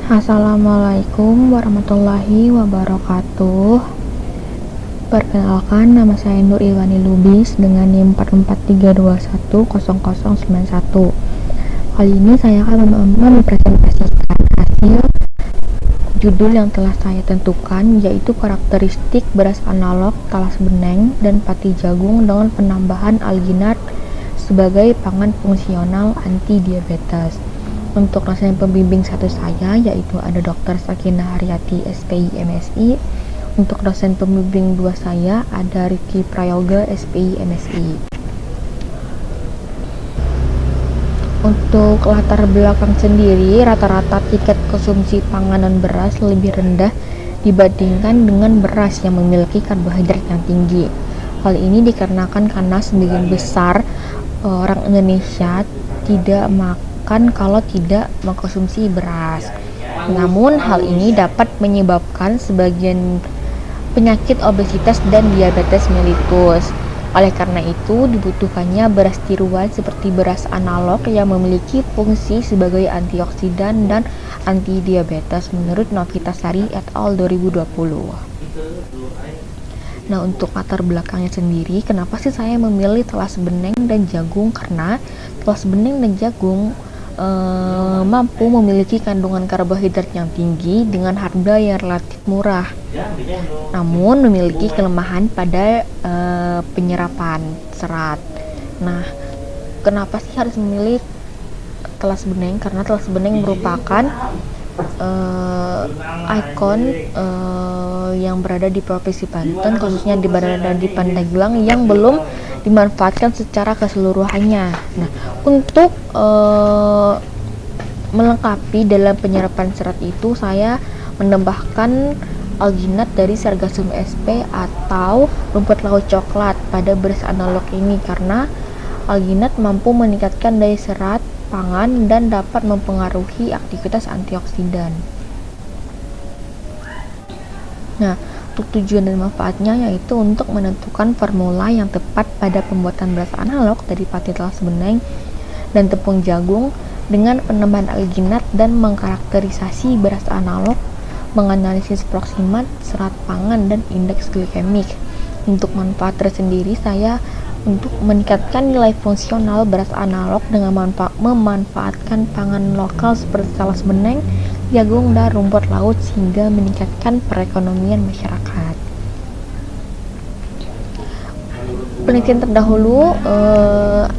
Assalamualaikum warahmatullahi wabarakatuh. Perkenalkan, nama saya Nur Ilwani Lubis dengan NIM 443210091. Kali ini saya akan mempresentasikan hasil judul yang telah saya tentukan, yaitu karakteristik beras analog talas beneng dan pati jagung dengan penambahan alginat sebagai pangan fungsional anti diabetes. Untuk dosen pembimbing satu saya yaitu ada Dr. Sakinah Haryati SPI MSI. Untuk dosen pembimbing dua saya ada Riki Prayoga SPI MSI. Untuk latar belakang sendiri, rata-rata tiket konsumsi panganan beras lebih rendah dibandingkan dengan beras yang memiliki karbohidrat yang tinggi. Hal ini dikarenakan karena sebagian besar orang Indonesia tidak makan kalau tidak mengkonsumsi beras. Namun hal ini dapat menyebabkan sebagian penyakit obesitas dan diabetes mellitus. Oleh karena itu dibutuhkannya beras tiruan seperti beras analog yang memiliki fungsi sebagai antioksidan dan anti diabetes menurut Novitasari et al. 2020. Nah, untuk latar belakangnya sendiri, kenapa sih saya memilih talas beneng dan jagung? Karena talas beneng dan jagung mampu memiliki kandungan karbohidrat yang tinggi dengan harga yang relatif murah, namun memiliki kelemahan pada penyerapan serat. Nah, kenapa sih harus memilih talas beneng? Karena talas beneng merupakan ikon yang berada di Provinsi Banten, khususnya berada di Pandeglang yang belum dimanfaatkan secara keseluruhannya. Nah, untuk melengkapi dalam penyerapan serat itu, saya menambahkan alginat dari Sargassum sp atau rumput laut coklat pada beras analog ini karena alginat mampu meningkatkan daya serat pangan dan dapat mempengaruhi aktivitas antioksidan. Nah, untuk tujuan dan manfaatnya yaitu untuk menentukan formula yang tepat pada pembuatan beras analog dari pati talas beneng dan tepung jagung dengan penambahan alginat dan mengkarakterisasi beras analog, menganalisis proksimat, serat pangan, dan indeks glikemik. Untuk manfaat tersendiri, saya untuk meningkatkan nilai fungsional beras analog dengan memanfaatkan pangan lokal seperti talas beneng, jagung, dan rumput laut sehingga meningkatkan perekonomian masyarakat. Penelitian terdahulu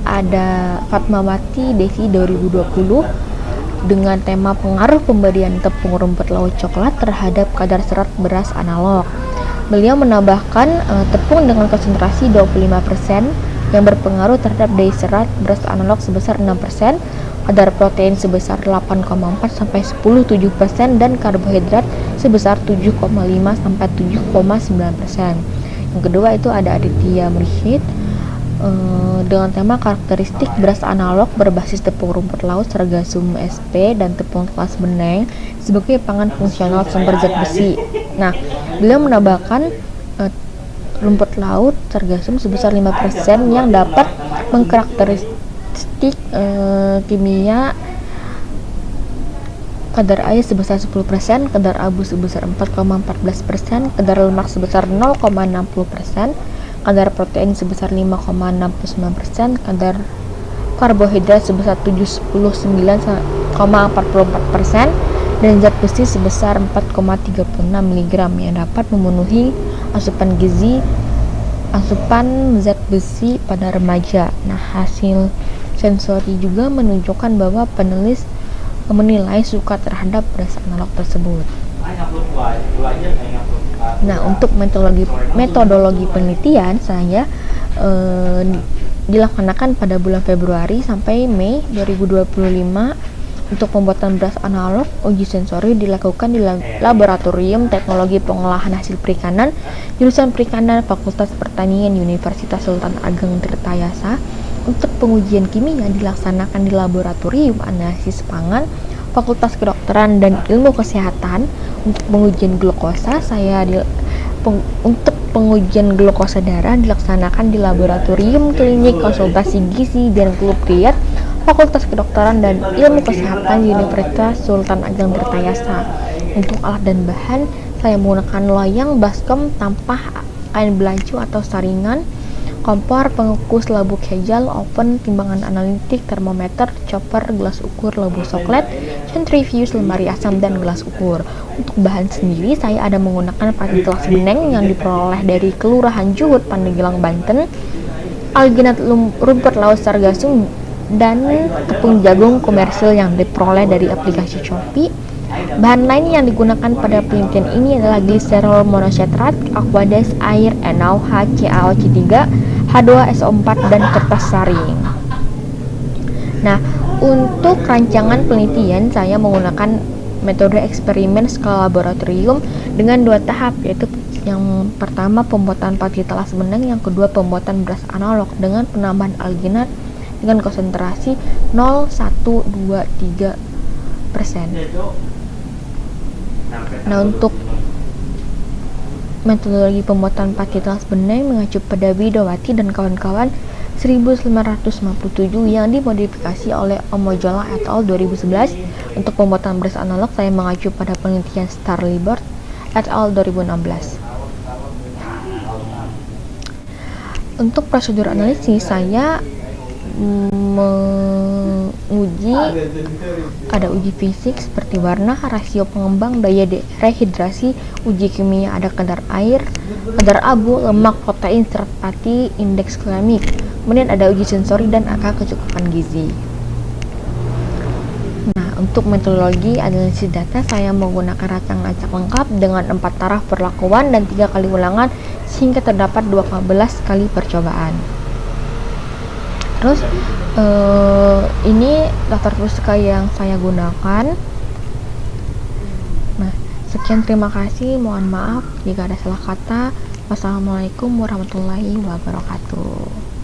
ada Fatmawati Desi 2020 dengan tema pengaruh pemberian tepung rumput laut coklat terhadap kadar serat beras analog. Beliau menambahkan tepung dengan konsentrasi 25% yang berpengaruh terhadap daya serat beras analog sebesar 6%, kadar protein sebesar 8,4 sampai 10,7% dan karbohidrat sebesar 7,5 sampai 7,9%. Yang kedua itu ada Aditya Mursyid dengan tema karakteristik beras analog berbasis tepung rumput laut Sargassum sp dan tepung talas beneng sebagai pangan fungsional sumber zat besi. Nah, beliau menambahkan rumput laut Sargassum sebesar 5% yang dapat mengkarakteristik kimia kadar air sebesar 10%, kadar abu sebesar 4,14%, kadar lemak sebesar 0,60%, kadar protein sebesar 5,69%, kadar karbohidrat sebesar 79,44%, dan zat besi sebesar 4,36 mg yang dapat memenuhi asupan zat besi pada remaja. Nah, hasil sensori juga menunjukkan bahwa penulis menilai suka terhadap beras analog tersebut. Nah, untuk metodologi penelitian saya dilaksanakan pada bulan Februari sampai Mei 2025. Untuk pembuatan beras analog, uji sensori dilakukan di Laboratorium Teknologi Pengolahan Hasil Perikanan, jurusan Perikanan Fakultas Pertanian Universitas Sultan Ageng Tirtayasa. Untuk pengujian kimia dilaksanakan di Laboratorium Analisis Pangan, Fakultas Kedokteran dan Ilmu Kesehatan. Untuk pengujian glukosa untuk pengujian glukosa darah dilaksanakan di Laboratorium Klinik Konsultasi Gizi dan Klub Diet Fakultas Kedokteran dan Ilmu Kesehatan Universitas Sultan Ageng Tirtayasa. Untuk alat dan bahan, saya menggunakan loyang, baskom, tampah, kain belacu atau saringan, kompor, pengukus labu kejal, oven, timbangan analitik, termometer, chopper, gelas ukur labu coklat, centrifuge, lemari asam, dan gelas ukur. Untuk bahan sendiri, saya ada menggunakan pati telas beneng yang diperoleh dari Kelurahan Juhud, Pandeglang, Banten, alginat rumput laut sargassum, dan tepung jagung komersil yang diperoleh dari aplikasi Shopee. Bahan lain yang digunakan pada penelitian ini adalah gliserol monositrat, aqueous, air, NaOH, CaO3, H2SO4, dan kertas saring. Nah, untuk rancangan penelitian saya menggunakan metode eksperimen skala laboratorium dengan 2 tahap, yaitu yang pertama pembuatan pati telas beneng, yang kedua pembuatan beras analog dengan penambahan alginat dengan konsentrasi 0,123%. Nah, untuk metodologi pembuatan pati telas beneng mengacu pada Widowati dan kawan-kawan 1957 yang dimodifikasi oleh Omojola et al. 2011. Untuk pembuatan beras analog saya mengacu pada penelitian Starlibert et al. 2016. Untuk prosedur analisis saya ada uji fisik seperti warna, rasio pengembang, daya rehidrasi, uji kimia ada kadar air, kadar abu, lemak, protein, serat pati, indeks glikemik. Kemudian ada uji sensori dan angka kecukupan gizi. Nah, untuk metodologi analisis data saya menggunakan racang-racak lengkap dengan 4 taraf perlakuan dan 3 kali ulangan sehingga terdapat 12 kali percobaan. Terus ini daftar pustaka yang saya gunakan. Nah, sekian, terima kasih, mohon maaf jika ada salah kata. Wassalamualaikum warahmatullahi wabarakatuh.